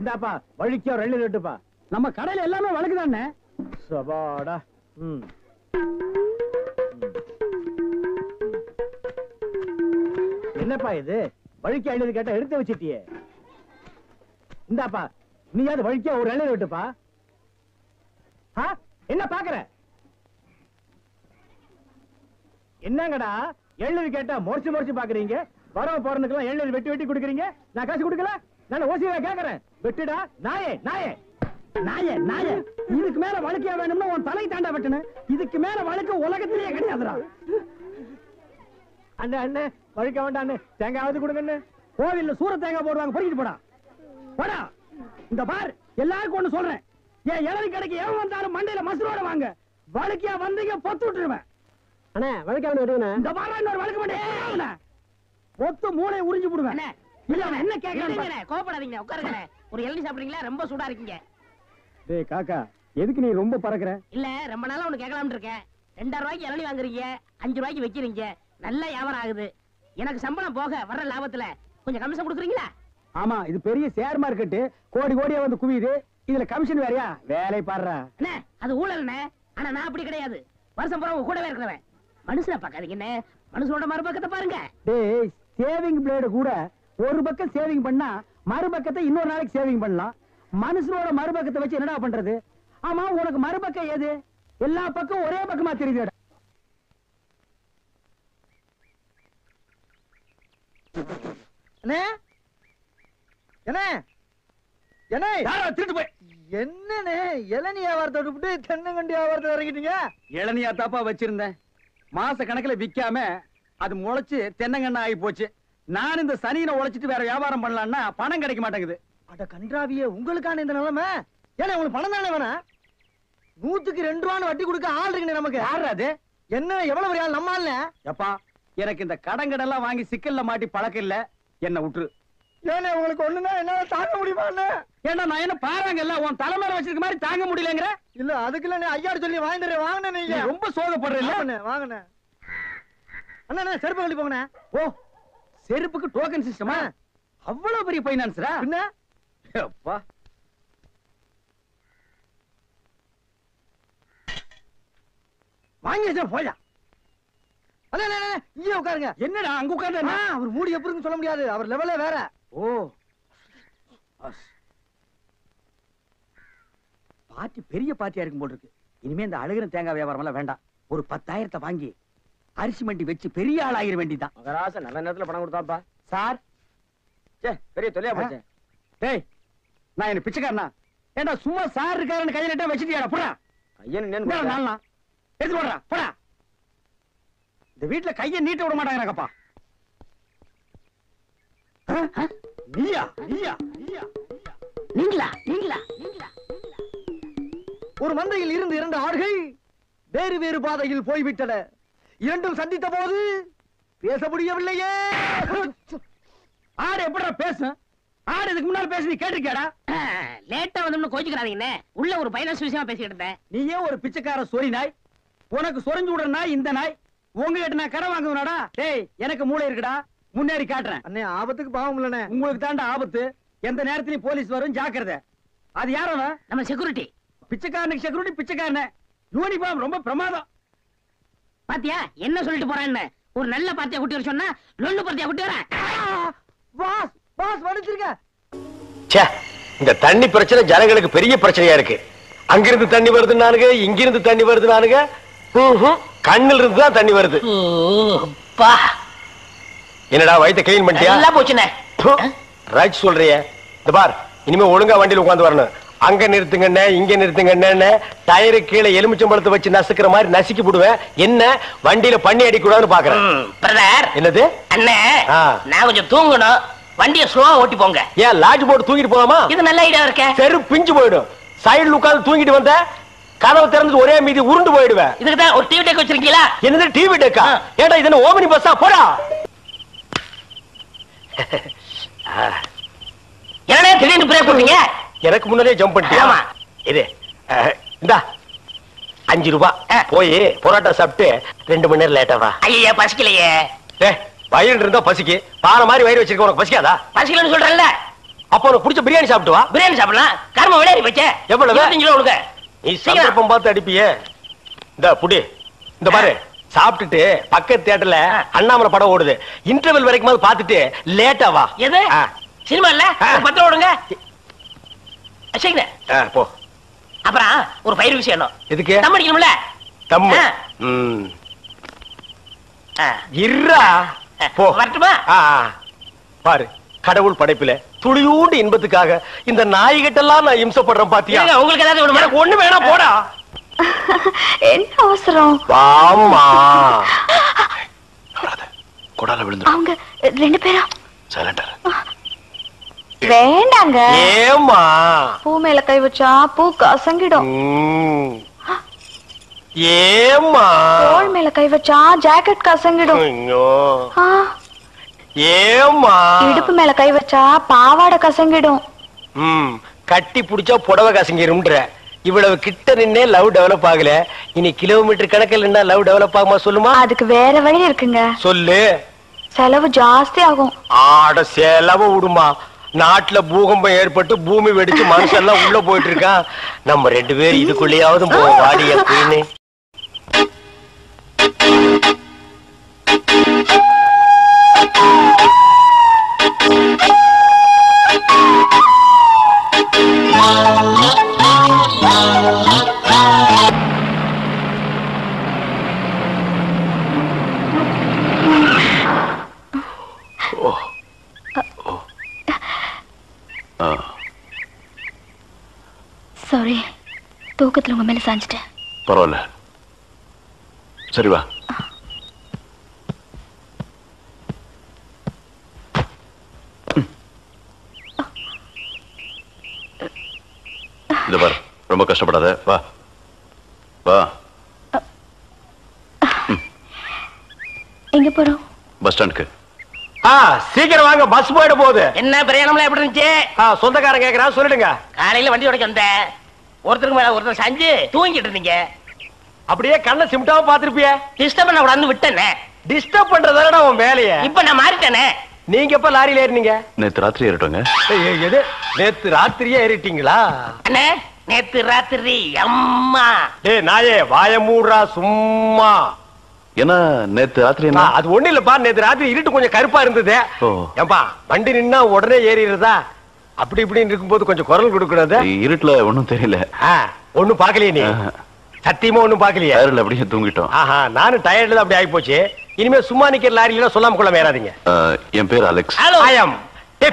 இந்தாப்பா வழுக்கியா 2 லிட்டருப்பா. நம்ம கடையில எல்லாமே வழக்குதானே. சபாடா. என்னப்பா இது வழுக்கியா 2 கேட்டா எடுத்து வச்சிட்டியே. இந்தாப்பா நீயாவது வழுக்கியா ஒரு 2 லிட்டருப்பா. என்ன பாக்குற? என்னங்கடா 7 கேட்டா முறைச்சு பாக்குறீங்க. வரவ போறதுக்கெல்லாம் 7 வெட்டி குடுக்குறீங்க. நான் காசு கொடுக்கல. நான் ஓசியா கேக்குறேன். வெட்டுடா நாயே நாயே நாயே நாயே. இதுக்கு மேல வழுக்கியா வேணும்னா உன் தலை தாண்டா வெட்டணும். இதுக்கு மேல வழுக்க உலகத்திலேயே கிடையாதுடா. அண்ணே அண்ணே வழுக்க வேண்டாம் அண்ணே. தேங்காவது கொடுங்க. கோவில்ல சூர தேங்காய் போடுவாங்க. பொறிக்கிட்டு போடா போடா. இந்த பார் எல்லாருக்கும் ஒண்ணு சொல்றேன். என் இளவி கடைக்கு எவன் வந்தாலும் மண்டையில மசுரோட வாங்க. வழுக்கியா வந்தீங்க பொத்து விட்டுருவேன். அண்ணே வழுக்க வேணும். இந்த பாரா இன்னொரு வழுக்க மாட்டேன். பொத்து மூளை உறிஞ்சு போடுவேன். என்ன கேக்குறீங்க? கோபப்படாதீங்க, உட்காருங்க. ஒரு இளநீ சாப்பிடுறீங்களா? ரொம்ப சூடா இருக்கீங்க. டேய் காக்கா, எதுக்கு நீ ரொம்ப பறக்குற? இல்ல ரொம்ப நாளா ஒண்ணு கேட்கலாம்னு இருக்கேன். 2000 ரூபாய்க்கு இளநீ வாங்குறீங்க, 5 ரூபாய்க்கு வைக்கிறீங்க. நல்ல வியாபாரம் ஆகுது. எனக்கு சம்பளம் போக வர்ற லாபத்துல கொஞ்சம் கமிஷன் கொடுக்குறீங்களா? ஆமா, இது பெரிய ஷேர் மார்க்கெட். கோடி கோடியா வந்து குவியுது. இதுல கமிஷன் வேறயா? வேலை பாடுறா. அண்ணே அது ஊழல்ண்ணே. ஆனா நான் அப்படி கிடையாது. வருஷம் பூரா கூடவே இருக்கிறவன். மனுஷனை பார்க்காதீங்க என்ன, மனுஷனோட மறுபக்கத்தை பாருங்க. டேய் சேவிங் பிளேடு கூட ஒரு பக்கம் சேவிங் பண்ணா மறுபக்கத்தை இன்னொரு நாளைக்கு சேவிங் பண்ணலாம். மனுஷனோட மறுபக்கத்தை வச்சு என்னடா பண்றது? ஆமா உனக்கு மறுபக்கம் ஏது? எல்லா பக்கம் ஒரே பக்கமா தெரியுது. அண்ணே என்ன என்ன திருட்டு போய் என்னண்ணே இளநீ வியாபாரத்தை விட்டு தென்னங்கண்டி வியாபாரத்தை இறங்கிட்டீங்க? இளநியா தாப்பா வச்சிருந்தேன். மாச கணக்குல விக்காம அது முளைச்சு தென்னங்கண்ணா ஆகி போச்சு. நான் இந்த சனியில உழைச்சிட்டு வேற வியாபாரம் பண்ணலாம்னா பணம் கிடைக்க மாட்டேங்குது. அட கன்றாவியே, உங்களுக்கான இந்த நிலைமை. ஏன்னா உங்களுக்கு பணம் தானே வேணா? 100க்கு 2 ரூபான்னு வட்டி கொடுக்க ஆள் இருக்குண்ணே நமக்கு. யாரு அது? என்ன எவ்வளவு பெரிய ஆள் நம்ம ஆள்ல? எப்பா எனக்கு இந்த கடங்கடெல்லாம் வாங்கி சிக்கல்ல மாட்டி பழக்கம் இல்ல. என்ன விட்டுரு. ஏன்னா உங்களுக்கு ஒண்ணுன்னா என்னால தாங்க முடியுமா? ஏன்னா நான் என்ன பாருங்கல்ல உன் தலைமையில வச்சிருக்க மாதிரி தாங்க முடியலங்கிற. இல்ல அதுக்குள்ள ஐயாடு சொல்லி வாங்கிடுறேன். வாங்கினே நீங்க ரொம்ப சோகப்படுறீங்க. வாங்கினேன் அண்ணா. செருப்பு கழட்டி போங்கண்ணே. ஓ செருப்புக்கு டோக்கன் சிஸ்டமா? அவ்வளவு பெரிய பைனான்ஸ்ரா? என்ன அப்பா வாங்கி வச்சா போயா. இங்கே உட்காருங்க. என்னடா அங்க உட்கார்ந்து? அவர் மூடி எப்படின்னு சொல்ல முடியாது. அவர் லெவலே வேற. ஓ பார்ட்டி பெரிய பார்ட்டியா இருக்கும் போல இருக்கு. இனிமே இந்த அழுகிற தேங்காய் வியாபாரம் எல்லாம் வேண்டாம். ஒரு 10,000 வாங்கி அரிசி மண்டி வச்சு பெரிய ஆள் ஆகிற வேண்டிதான். மகராச நல்ல நேரத்துல பணம் கொடுத்தாப்பா. சார் பெரிய தொலையா போச்சு. டேய் நான் என்ன பிச்சைக்காரனா? ஏண்டா சும்மா சார் இருக்காருன்னு கையில நட்டா வச்சிட்டியாடா? போடா கையன் நாளா எடுத்து போடுறா. போடா. இந்த வீட்டுல கையை நீட்ட விட மாட்டாங்கப்பா. நீயா நீயா நீயா நீங்களா நீங்களா நீங்களா? ஒரு மந்தையில் இருந்து 2 ஆடுகள் வேறு வேறு பாதையில் போய்விட்டன. இரண்டும் சந்தித்த போது பேச முடியவில்லையே. ஆடு எப்படா பேசும்? ஆடு இதுக்கு முன்னால பேசி நீ கேட்டிருக்கியாடா? லேட்டா வந்து கோச்சுக்கிறாதீங்கண்ணே. உள்ள ஒரு பைனான்ஸ் விஷயமா பேசிக்கிட்டு இருந்தேன். நீயே ஒரு பிச்சைக்கார சொறி நாய். உனக்கு சொரிஞ்சு விடுற நாய் இந்த நாய். உங்ககிட்ட நான் கடை வாங்குவேனாடா? டேய் எனக்கு மூளை இருக்குடா. முன்னேறி காட்டுறேன். அண்ணே ஆபத்துக்கு பாவம் இல்லனே. உங்களுக்கு தாண்டா ஆபத்து. எந்த நேரத்திலயும் போலீஸ் வரும், ஜாக்கிரதை. அது யாரோ? நம்ம செக்யூரிட்டி. பிச்சைக்காரனுக்கு செக்யூரிட்டி பிச்சைக்காரன. யூனிஃபார்ம் ரொம்ப பிரமாதம். பாத்தியா என்ன சொல்லிட்டு போறான்னு? ஒரு நல்ல பார்ட்டியா கூட்டி வர சொன்னா லொல்லு பார்ட்டியா கூட்டி வரேன். பாஸ் பாஸ் வடிச்சிருக்க. ச்சே, இந்த தண்ணி பிரச்சனை ஜனங்களுக்கு பெரிய பிரச்சனையா இருக்கு. அங்கிருந்து தண்ணி வருதுன்னானுங்க, இங்கிருந்து தண்ணி வருதுன்னானுங்க. கண்ணில் இருந்து தான் தண்ணி வருது. என்னடா வயித்தை கிளீன் பண்ணிட்டியா? எல்லாம் போச்சுனே. ரைட் சொல்றியே. இந்த பார், இனிமே ஒழுங்கா வண்டியில உட்கார்ந்து வரணும். அங்க நிறுத்துங்கண்ணே, இங்க நிறுத்துங்கண்ணே. டயரு கீழே எலுமிச்சம்பழத்தை வச்சு நசுக்கிற மாதிரி நசுக்கி போடுவேன். என்ன வண்டியில பண்ணி அடிக்கூடாதுன்னு பாக்குறேன். பிரதர் என்னது? அண்ணே நான் கொஞ்சம் தூங்கணும். வண்டியை ஸ்லோவா ஓட்டி போங்க. ஏன் லாட்ஜ் போட்டு தூங்கிட்டு போலாமா? இது நல்ல ஐடியா இருக்க. செரு பிஞ்சு போயிடும். சைடுல உட்கார்ந்து தூங்கிட்டு வந்த கதவு திறந்து ஒரே மீதி உருண்டு போயிடுவேன். இதுக்குதான் ஒரு டிவி டெக் வச்சிருக்கீங்களா? என்னது டிவி டெக்கா? ஏடா இது என்ன ஓமினி பஸ்ஸா? போடா. என்னடா திடீர்னு பிரேக் போட்டீங்க? எனக்கு முன்னாலே ஜம்ப் பண்ணிட்டியா? ஆமா. இது இந்தா 5 ரூபாய். போய் பரோட்டா சாப்பிட்டு 2 மணி நேரம் லேட்டா வா. ஐயா பசிக்கலையே. வயிறு இருந்தா பசிக்கு. பாறை மாதிரி வயிறு வச்சிருக்க உனக்கு பசிக்காதா? பசிக்கலன்னு சொல்றேன்ல. அப்ப உனக்கு பிடிச்ச பிரியாணி சாப்பிட்டு வா. பிரியாணி சாப்பிடலாம். கர்ம விளையாடி வச்ச எவ்வளவு? 25 கிலோ கொடுங்க. நீ சந்தர்ப்பம் பார்த்து அடிப்பியே. இந்த புடி இந்த பாரு, சாப்பிட்டுட்டு பக்கத்து தியேட்டர்ல அண்ணாமலை படம் ஓடுது, இன்டர்வல் வரைக்கும் பாத்துட்டு லேட்டா வா. எது சினிமா இல்ல? 10 ஓடுங்க. சரிங்க போ. அப்புறம் ஒரு பயிர் விஷயம். எதுக்கு? தம் அடிக்கணும்ல. தம்மு இருடா. போ. வரட்டுமா? பாரு, கடவுள் படைப்பில துளியூண்டு இன்பத்துக்காக இந்த நாய்கிட்டெல்லாம் நான் இம்சப்படுறேன் பாத்தியா? உங்களுக்கு ஏதாவது வேணுமா? எனக்கு ஒண்ணு வேணாம், போடா. என்ன அவசரம்? வாம்மா. கொடால விழுந்து. அவங்க 2 பேரும் சைலண்டா. வேண்டாங்க. ஏம்மா? பூ மேல கை வச்சா பூ கசங்கிடும். ஏம்மா? தோள் மேல கை வச்சா ஜாக்கெட் கசங்கிடும். ஐயோ. ஆ, ஏம்மா? இடுப்பு மேல கை வச்சா பாவாடை கசங்கிடும். கட்டி புடிச்சா புடவை கசங்கிரும்ன்ற. இவ்வளவு கிட்ட நின்னே லவ் டெவலப் ஆகல, இனி கிலோமீட்டர் கணக்கில் நின்னா லவ் டெவலப் ஆகுமா சொல்லுமா? அதுக்கு வேற வழி இருக்குங்க. சொல்லு. செலவு ஜாஸ்தி ஆகும். ஆட செலவு விடுமா. நாட்டுல பூகம்பம் ஏற்பட்டு பூமி வெடிச்சு மனுஷன் எல்லாம் உள்ள போயிட்டு இருக்கான். நம்ம 2 பேரும் இதுக்குள்ளேயாவது வாடி அப்படின்னு. சாரி, தூக்கத்துல உங்க மேல சாஞ்சிட்டேன். பரவாயில்ல, சரி வா. இது பாரு, ரொம்ப கஷ்டப்படாத, வா வா. எங்க போறோம்? பஸ் ஸ்டாண்டுக்கு. சீக்கிரம் வாங்க, பஸ் போயிட போகுது. என்ன பிரயாணம்லாம் எப்படி இருந்துச்சு? சொந்தக்காரன் கேக்குறான், சொல்லிடுங்க. காலையில வண்டி உடைக்க வந்தேன். ஒருத்தருக்கு மேல ஒருத்தர் சாஞ்சு தூங்கிட்டு இருந்தீங்க. அப்படியே கண்ணை சிமிட்டாம பாத்துருப்பிய. டிஸ்டர்ப் பண்ண கூடாதுன்னு விட்டேனே. டிஸ்டர்ப் பண்றதானடா உன் வேலைய. இப்ப நான் மாறிட்டேனே. நீங்க எப்ப லாரியில ஏறினீங்க? நேத்து ராத்திரி ஏறிட்டோங்க. எது, நேத்து ராத்திரியே ஏறிட்டீங்களா? அண்ணே, நேத்து ராத்திரி அம்மா. டேய் நாயே, வாய மூடுறா சும்மா. ஏன்னா நேத்து ராத்திரி என்ன? அது ஒண்ணு இல்லப்பா, நேத்து ராத்திரி இருட்டு கொஞ்சம் கருப்பா இருந்தது. ஏன்பா வண்டி நின்னா உடனே ஏறிடுறதா? அப்படி இப்படின்னு இருக்கும்போது கொஞ்சம் குரல் கொடுக்கறது. இருட்டுல ஒண்ணும் தெரியல. ஒண்ணும் பாக்கலையே நீ? சத்தியமா ஒண்ணும் பாக்கலையே? டயர்ல அப்படியே தூங்கிட்டோம். நானும் டயர்ட்ல அப்படி ஆகி போச்சு. இனிமே சும்மா நிக்கிற லாரியில சொல்லாம கொள்ள மேறாதீங்க. என் பேர் அலெக்ஸ். ஐயம்.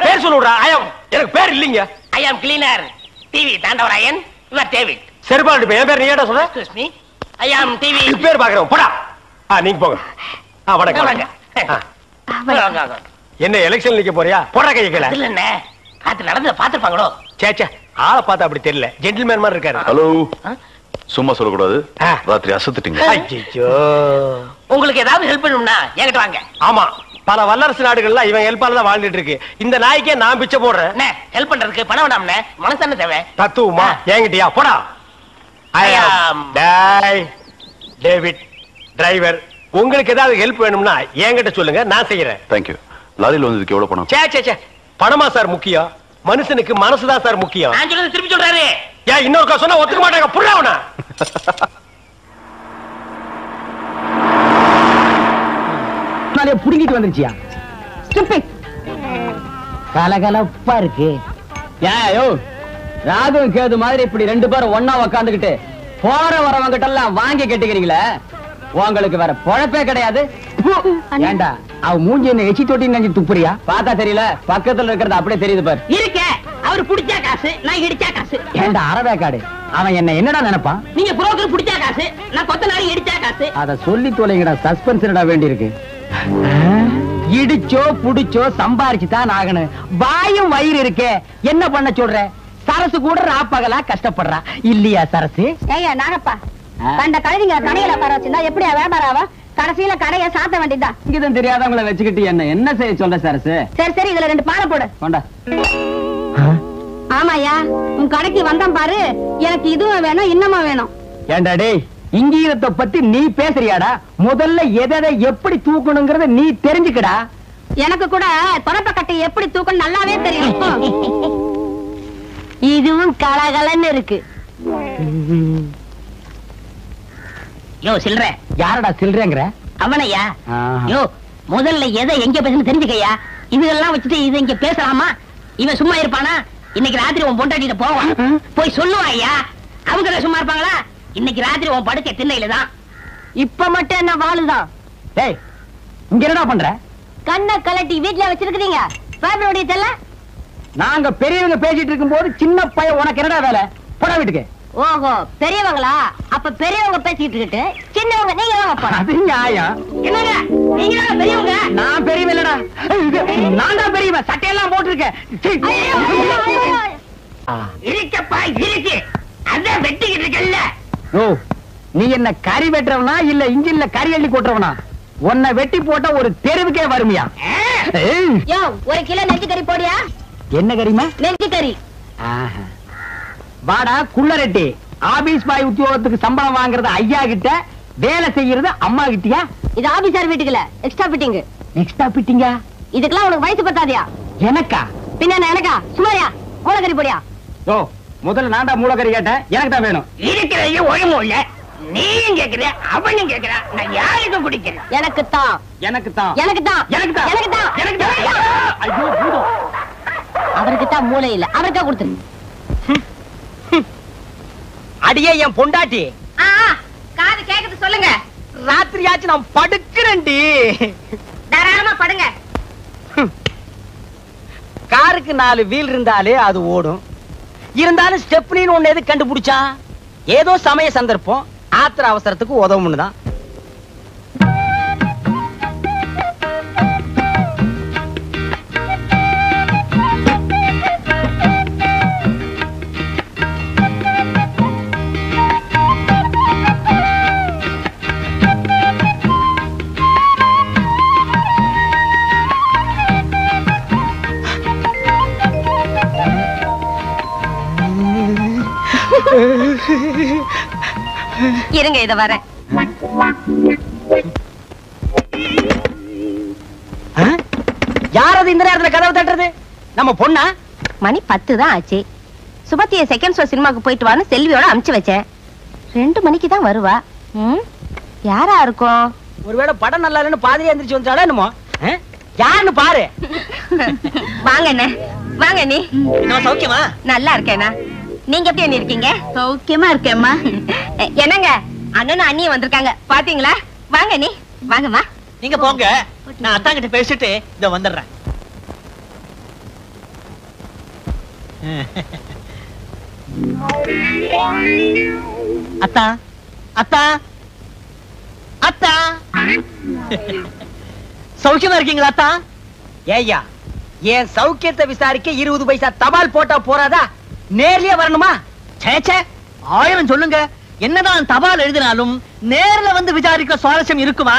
பேர் சொல்லுடா. ஐயம். எனக்கு பேர் இல்லீங்க. I am cleaner TV Thandavarayan. Your David. சரிபாடு, என் பேர் நீ ஏடா சொல்ற? Excuse me, I am TV. பேர் பாக்குறோம், போடா. நீங்க போங்க. வணக்கம். என்ன எலெக்ஷன் நிக்க போறியா? போடா கைய கீழ. இல்ல என்ன காத்து நடந்து பாத்துப்பாங்களோ? சேச்சே, ஆளை பார்த்தா அப்படி தெரியல, ஜென்டில்மேன் மாதிரி இருக்காரு. ஹலோ, சும்மா சொல்லக்கூடாது. ராத்திரி அசத்துட்டீங்க. ஐயோ. உங்களுக்கு ஏதாவது ஹெல்ப் பண்ணணும்னா என்கிட்ட வாங்க. ஆமா, பல வல்லரசு நாடுகள்ல இவன் ஹெல்ப்பால தான் வாழ்ந்துட்டு இருக்கு. இந்த நாய்க்கே நான் பிச்சை போடுறேன். என்ன ஹெல்ப் பண்றதுக்கு பணம் வேண்டாம்னே, மனசான தேவை. தத்துவமா என்கிட்டயா? போடா. டேவிட் டிரைவர், உங்களுக்கு ஏதாவது ஹெல்ப் வேணும்னா என்கிட்ட சொல்லுங்க, நான் செய்யறேன். தேங்க்யூ. லாரியில் வந்ததுக்கு எவ்வளவு பணம்? சே பணமா சார் முக்கியம்? மனுஷனுக்கு மனசுதான் சார் முக்கியம். நான் சொல்றது திருப்பி சொல்றாரு. ஏன் இன்னொருக்கா சொன்னா ஒத்துக்க மாட்டாங்க, புரியவனா? புடுங்கிட்டு வந்துருச்சியா? கலகலப்பா இருக்கு. ஏயோ, ராகும் கேது மாதிரி இப்படி 2 பேரும் ஒன்னா உக்காந்துக்கிட்டு போற வரவங்க கிட்ட எல்லாம் வாங்கி கட்டிக்கிறீங்களே, உங்களுக்கு வேற பொழப்பே கிடையாது. ஏண்டா அவ மூஞ்சி என்ன எச்சி தொட்டி நெஞ்சு துப்புறியா? பார்த்தா தெரியல, பக்கத்துல இருக்கிறது அப்படியே தெரியுது பாரு. இருக்க அவரு புடிச்சா காசு, நான் இடிச்சா காசு. ஏண்டா அரவேக்காடு, அவன் என்ன என்னடா நினைப்பான்? நீங்க புரோக்கர் புடிச்சா காசு, நான் கொத்தனாரி இடிச்சா காசு. அத சொல்லி தொலைங்கடா, சஸ்பென்ஸ்டா வேண்டி இருக்கு. இடிச்சோ புடிச்சோ சம்பாரிச்சு தான் ஆகணும். வாயும் வயிறு இருக்கே, என்ன பண்ண சொல்ற? சரசு கூட ராப்பகலா கஷ்டப்படுறா இல்லையா சரசு? ஏய்யா நாகப்பா, கண்ட கழுதிங்க கடையில உட்கார வச்சிருந்தா எப்படியா வியாபாரம் ஆவா? கடைசியில கடையை சாத்த வேண்டியதுதான். இங்கதான் தெரியாதவங்களை வச்சுக்கிட்டு என்ன செய்ய சொல்ற சரசு? சரி இதுல 2 பாலை போடு. கொண்டா. ஆமாயா, உன் கடைக்கு வந்தான் பாரு, எனக்கு இதுவும் வேணும் இன்னமும் வேணும். ஏண்டா டேய், இங்கீதத்தை பத்தி நீ பேசுறியாடா? முதல்ல எதை எப்படி தூக்கணுங்கிறத நீ தெரிஞ்சுக்கடா. எனக்கு கூட தொடப்ப கட்டை எப்படி தூக்கணும் நல்லாவே தெரியும். இதுவும் கலகலன்னு இருக்கு. யோ சில்ற யாரடா சில்றேங்கிற? அவனையா? யோ முதல்ல எதை எங்க பேசணும் தெரிஞ்சுக்கையா. இதெல்லாம் வச்சுட்டு இது இங்க பேசலாமா? இவன் சும்மா இருப்பானா? இன்னைக்கு ராத்திரி உன் பொண்டாட்டிட்ட போவான், போய் சொல்லுவான் ஐயா. அவங்க சும்மா இருப்பாங்களா? இன்னைக்கு ராத்திரி உன் படுக்கை திண்ணையில தான். இப்ப மட்டும் என்ன வாழுதான்? டேய் இங்க என்னடா பண்ற? கண்ணை கலட்டி வீட்டுல வச்சிருக்கீங்க. பேப்பரோடைய தெல்ல. நாங்க பெரியவங்க பேசிட்டு இருக்கும் போது சின்ன பையன் உனக்கு என்னடா வேலை? போடா வீட்டுக்கு. ஓஹோ பெரியவங்களா? அப்ப பெரியவங்க பேசிட்டு இருக்கு, சின்னவங்க நீங்க வாங்க போறோம். அது நியாயம். என்னங்க நீங்க பெரியவங்க? நான் பெரியவன் இல்லடா, நான் தான் பெரியவன். சட்டையெல்லாம் போட்டிருக்கேன். இருக்கப்பா இருக்கு, அதான் வெட்டிக்கிட்டு இருக்கல்ல. ஓ நீ என்ன கறி வெட்டுறவனா இல்ல இன்ஜின்ல கறி அள்ளி கொட்டுறவனா? உன்னை வெட்டி போட்டா ஒரு தெருவுக்கே வருமியா? யோ 1 கிலோ நெஞ்சு கறி போடியா. என்ன கறிமா? நெஞ்சு கறி. வாடா குள்ளரெட்டி. ஆபீஸ் பாய் உத்தியோகத்துக்கு சம்பளம் வாங்குறது ஐயா கிட்ட, வேலை செய்யறது அம்மா கிட்டயா? இது ஆபீசர் வீட்டுக்குல எக்ஸ்ட்ரா ஃபிட்டிங். எக்ஸ்ட்ரா ஃபிட்டிங்கா? இதுக்கெல்லாம் உனக்கு வயசு பத்தாதியா? எனக்கா? பின்ன எனக்கா? சுமாரியா மூளைக்கறி போடியா. ஓ முதல்ல நான்டா மூளைக்கறி கேட்டேன், எனக்கு தான் வேணும். இருக்கிறது ஒழுங்கும் இல்ல. நீயும் கேக்குற அவனும் கேக்குற, நான் யாருக்கு குடிக்கிறேன்? எனக்கு தான். எனக்கு தான். எனக்கு தான். எனக்கு தான். எனக்கு தான். எனக்கு தான். ஐயோ பூதம். அவருக்கு தான் மூளை இல்ல, அவருக்கா கொடுத்துரு. அடியே என் பொண்டாட்டி, காது கேக்குது சொல்லுங்க. ராத்திரியாச்சு நான் படுக்கிறேன்டி. தாராளமா படுங்க. காருக்கு 4 வீல் இருந்தாலே அது ஓடும். இருந்தாலும் ஸ்டெப்னின்னு ஒண்ணு எது கண்டுபிடிச்சா? ஏதோ சமய சந்தர்ப்பம், ஆத்திர அவசரத்துக்கு உதவும்னு தான். இருங்க இத வரேன். யார் அது இந்த நேரத்துல கதவு தட்டுறது? நம்ம பொண்ணா? மணி 10 தான் ஆச்சு. சுபத்திய செகண்ட் ஷோ சினிமாக்கு போயிட்டு வான்னு செல்வியோட அனுப்பிச்சு வச்சேன். 2 மணிக்கு தான் வருவா. யாரா இருக்கும்? ஒருவேளை படம் நல்லா இல்லைன்னு பாதிரியா எந்திரிச்சு வந்துட்டாளா என்னமோ? யாருன்னு பாரு. வாங்க அண்ணே, வாங்க நீ. நான் சௌக்கியமா? நல்லா இருக்கேனா? நீங்க எப்படி அண்ணி இருக்கீங்க? சௌக்கியமா இருக்கேம்மா. என்னங்க அண்ணனும் அண்ணியும் வந்திருக்காங்க பாத்தீங்களா? வாங்க நீ வாங்கம்மா. நீங்க போங்க, நான் அத்தாங்கிட்ட பேசிட்டு இத வந்துடுறேன். அத்தா அத்தா அத்தா, சௌக்கியமா இருக்கீங்களா அத்தா? ஏய்யா, என் சௌக்கியத்தை விசாரிக்க 20 பைசா தபால் போட்டா போறாதா? நேர்லயே வரணுமா? சேச்சே, 1000 சொல்லுங்க. என்னதான் தபால் எழுதினாலும் நேர்ல வந்து விசாரிக்க சுவாரஸ்யம் இருக்குமா?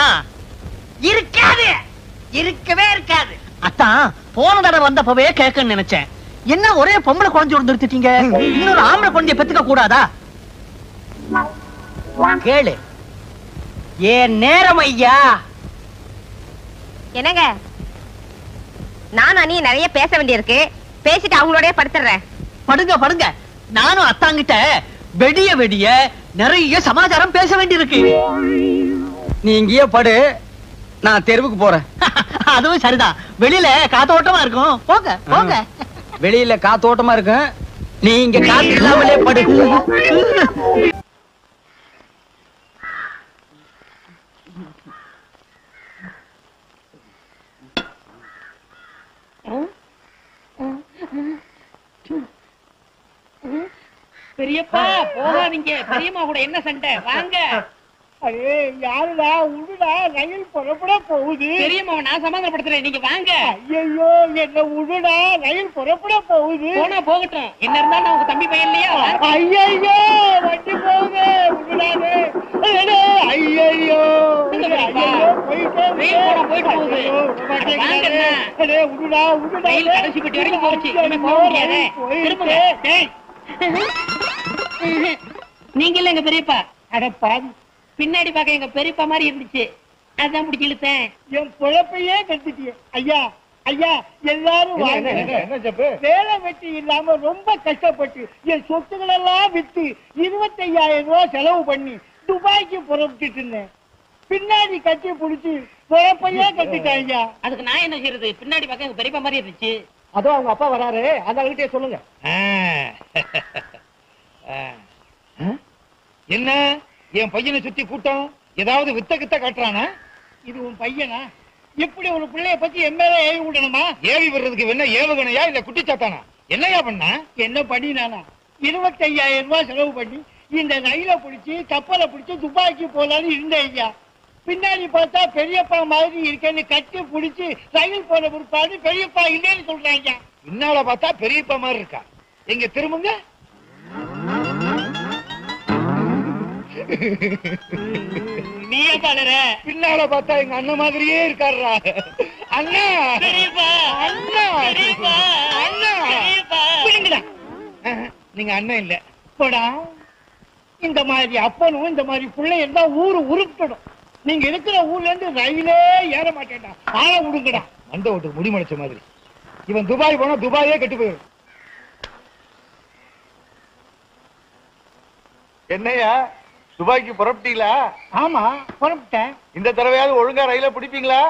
இருக்காது, இருக்கவே இருக்காது. அத்தான் போன தடவை வந்தப்பவே கேட்கன்னு நினைச்சேன். என்ன ஒரே பொம்பளை குழந்தை நிறுத்திட்டீங்க? இன்னொரு ஆம்பளை குழந்தைய பெத்துக்க கூடாதா? கேளு, ஏன் நேரம் ஐயா. என்னங்க நான் அண்ணி நிறைய பேச வேண்டியிருக்கு, பேசிட்டு அவங்களோடய படுத்துறேன். படுங்க படுங்க, நானும் அத்தாங்கிட்ட வெடிய வெடிய நிறைய சமாச்சாரம் பேச வேண்டியிருக்கு. நீ இங்கேயே படு, நான் தெருவுக்கு போறேன். அதுவும் சரிதான், வெளியில காத்தோட்டமா இருக்கும். போங்க போங்க. வெளியில காத்தோட்டமா இருக்கும், நீ இங்க காத்து இல்லாமலே படு. பெரியப்பா போகாதீங்க, பெரியம்மா கூட என்ன சண்டை? வாங்க. அடே யாருடா? உடுடா, ரயில் புறப்பட போகுது. பெரியம்மா நான் சமாதானப்படுத்துறேன், நீங்க வாங்க. ஐயோ என்ன உடுடா, ரயில் புறப்பட போகுது. போனா போகட்டும், என்ன இருந்தாலும் உங்க தம்பி பையன் இல்லையா? ஐயோ வண்டி போகுது, உடுடாதே. ஐயோ போயிட்டு போகுது. அடே உடுடா உடுடா, ரயில் கடைசி பெட்டி வரைக்கும் போச்சு, இனிமே போக முடியாதே. திரும்புங்க. டேய். நீங்க இல்ல எங்க பெரியப்பா? அட பாவி, பின்னாடி பாக்க எங்க பெரியப்பா மாதிரி இருந்துச்சு. அதான் பிடிச்சி இழுத்தேன். என் பொழப்பையே கெடுத்துட்டியே ஐயா. ஐயா எல்லாரும் வேலை வெட்டி இல்லாம ரொம்ப கஷ்டப்பட்டு என் சொத்துக்கள் எல்லாம் வித்து 25,000 ரூபாய் செலவு பண்ணி துபாய்க்கு புறப்பட்டு இருந்தேன். பின்னாடி கட்டி புடிச்சு பொழப்பையே கட்டிட்டேன் ஐயா. அதுக்கு நான் என்ன செய்யறது? பின்னாடி பக்கம் எங்க பெரியப்பா மாதிரி இருந்துச்சு. அதோ அவங்க அப்பா வராரு, அந்த கிட்டே சொல்லுங்க. என்ன என் பையனை சுத்தி கூட்டம் ஏதாவது வித்த கித்த காட்டுறானா? இது உன் பையனா? இப்படி ஒரு பிள்ளைய பத்தி எம்எல்ஏ ஏவி விடணுமா? ஏவி வர்றதுக்கு வேணா ஏவுகணையா இல்ல குட்டிச்சாத்தானா? என்னையா பண்ணா? என்ன பண்ணினானா? 25,000 ரூபாய் செலவு பண்ணி இந்த ரயில பிடிச்சி கப்பலை பிடிச்சி துபாய்க்கு போலான்னு இருந்தேன் ஐயா. பின்னாடி பார்த்தா பெரியப்பா மாதிரி இருக்கேன்னு கட்டி பிடிச்சி ரயில் போன பிற்பாடு பெரியப்பா இல்லைன்னு சொல்றாங்க. பின்னால பார்த்தா பெரியப்பா மாதிரி இருக்கா? எங்க திரும்புங்க. நீயே பாடுற. பின்னால பார்த்தா எங்க அண்ணன் மாதிரியே இருக்காருடா. அண்ணா பெரியப்பா அண்ணா பெரியப்பா அண்ணா பெரியப்பா. பிடிங்கடா. நீங்க அண்ணன் இல்ல போடா. இந்த மாதிரி அப்பனும் இந்த மாதிரி பிள்ளை இருந்தா ஊரு உருப்பிடும். நீங்க இருக்கிற ஊர்ல இருந்து ரயிலே ஏற மாட்டேன்டா. ஆள விடுங்கடா. மண்ட ஓட்டுக்கு முடிமடைச்ச மாதிரி. இவன் துபாய் போனா துபாயே கெட்டு போயிடும். என்னையா துபாய்க்கு புறப்பட்டீங்களா? ஆமா புறப்பட்டேன். இந்த தடவையாவது ஒழுங்கா ரயில பிடிப்பீங்களா?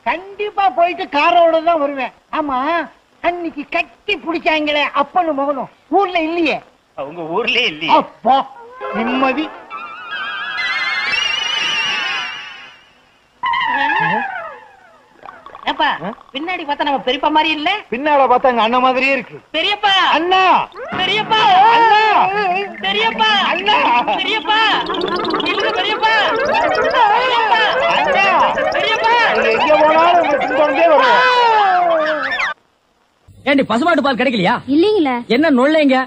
கண்டிப்பா போயிட்டு காரோட தான் வருவேன். ஆமா அன்னைக்கு கட்டி பிடிச்சாங்களே அப்பனும் மகனும் ஊர்ல இல்லையே? அவங்க ஊர்லயே இல்லையே. அப்பா நிம்மதி. ஏப்பா பின்னாடி பார்த்தா நம்ம பெரியப்பா மாதிரி இல்ல? பின்னால பார்த்தா எங்க அண்ணன் மாதிரியே இருக்கு. பெரியப்பா அண்ணா பெரியப்பா அண்ணா பெரியப்பா அண்ணா பெரியப்பா இல்ல பெரியப்பா அண்ணா பெரியப்பா நீங்க எங்க போனாலும் உங்க பின்தொடர்ந்தே வருவோம். ஏண்டி பசுமாட்டு பால் கிடைக்கலையா? இல்லீங்களே. என்ன நொல்லைங்க?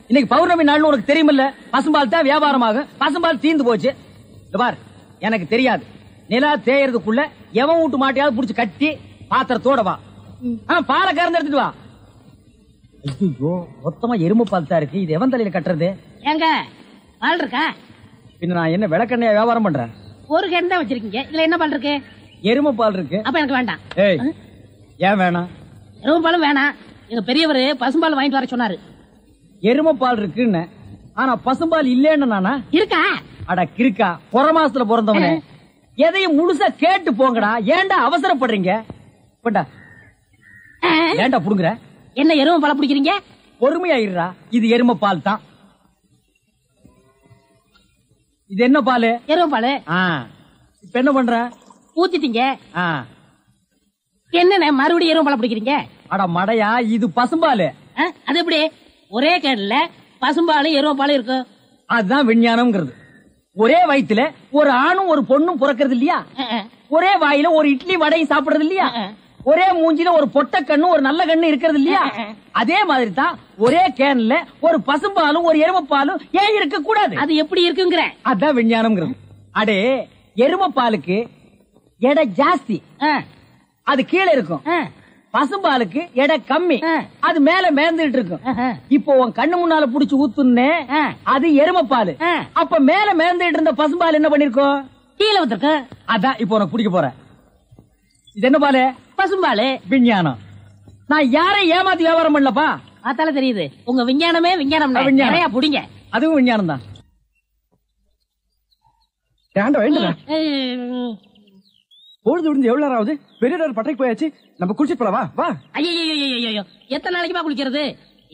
இன்னைக்கு பௌர்ணமி நாள்னு உனக்கு தெரியுமில்ல? பசும்பால் தான் வியாபாரமாகும். பசும்பால் தீந்து போச்சு. பார் எனக்கு தெரியாது. நிலா தேயறதுக்குள்ள எவன் வீட்டு மாட்டையாவது புடிச்சு கட்டி பாத்திரத்தோட வா. பாலை கறந்து எடுத்துட்டு வா. ஐயோ மொத்தமா எருமை பால் தான் இருக்கு. இது எவன் தலையில கட்டுறது? ஏங்க பால் இருக்கா? பின்ன நான் என்ன விளக்கெண்ணையா வியாபாரம் பண்றேன்? ஒரு கேன் தான் வச்சிருக்கீங்க. இதுல என்ன பால் இருக்கு? எருமை பால் இருக்கு. அப்ப எனக்கு வேண்டாம். ஏய் ஏன் வேணாம்? எருமை பாலும் வேணாம். எங்க பெரியவர் பசும்பால் வாங்கிட்டு வர சொன்னாரு. எருமை பால் இருக்குன்னு ஆனா பசும்பால் இல்லேன்னு நானா? இருக்கா? அட கிறுக்கா, புற மாசத்துல பிறந்தவனே, எதையும் முழுசா கேட்டு போங்கடா. ஏன்டா அவசரப்படுறீங்க? போண்டா. ஏன்டா புடுங்குற? என்ன எருமை பால் பிடிக்கிறீங்க? பொறுமையா இருடா. இது எருமை பால் தான். இது என்ன பால்? எருமை பால். இப்ப என்ன பண்ற? ஊத்திட்டீங்க. என்ன மறுபடியும் எருமை பால் பிடிக்கிறீங்க? அட மடையா, இது பசும்பால். அது எப்படி ஒரே கேன்ல பசும்பாலும் எருமை பாலும் இருக்கு? அதுதான் விஞ்ஞானம்ங்கிறது. ஒரே வயித்துல ஒரு ஆணும் ஒரு பொண்ணும் பிறக்கிறது இல்லையா? ஒரே வாயில ஒரு இட்லி வடையும் சாப்பிடுறது இல்லையா? ஒரே மூஞ்சில ஒரு பொட்ட கண்ணு ஒரு நல்ல கண்ணு இருக்கிறது இல்லையா? அதே மாதிரி தான் ஒரே கேன்ல ஒரு பசும்பாலும் ஒரு எருமை பாலும் ஏன் இருக்க கூடாது? அது எப்படி இருக்குங்கிற? அதான் விஞ்ஞானம்ங்கிறது. அடே எருமை பாலுக்கு எடை ஜாஸ்தி, அது கீழே இருக்கும். பசும்பாலுக்கு எடை கம்மி, அது மேல மேந்துட்டு இருக்கும். இப்போ உன் கண்ணு முன்னால புடிச்சு ஊத்துனே, அது எருமை பால். அப்ப மேல மேந்துட்டு இருந்த பசும்பால் என்ன பண்ணிருக்கோம்? கீழே வந்துருக்கு. அதான் இப்போ உனக்கு குடிக்க போற. இது என்ன பாலு? பசும்பால். விஞ்ஞானம். நான் யாரையும் ஏமாத்தி வியாபாரம் பண்ணலப்பா. அதால தெரியுது உங்க விஞ்ஞானமே விஞ்ஞானம். நிறைய புடிங்க. அதுவும் விஞ்ஞானம் தான். பொழுது விடுந்து எவ்வளவு நேரம் ஆகுது? பெரிய பட்டைக்கு போயாச்சு. நம்ம குளிச்சுட்டு போலாம். வா. ஐயோ எத்தனை நாளைக்குமா குளிக்கிறது?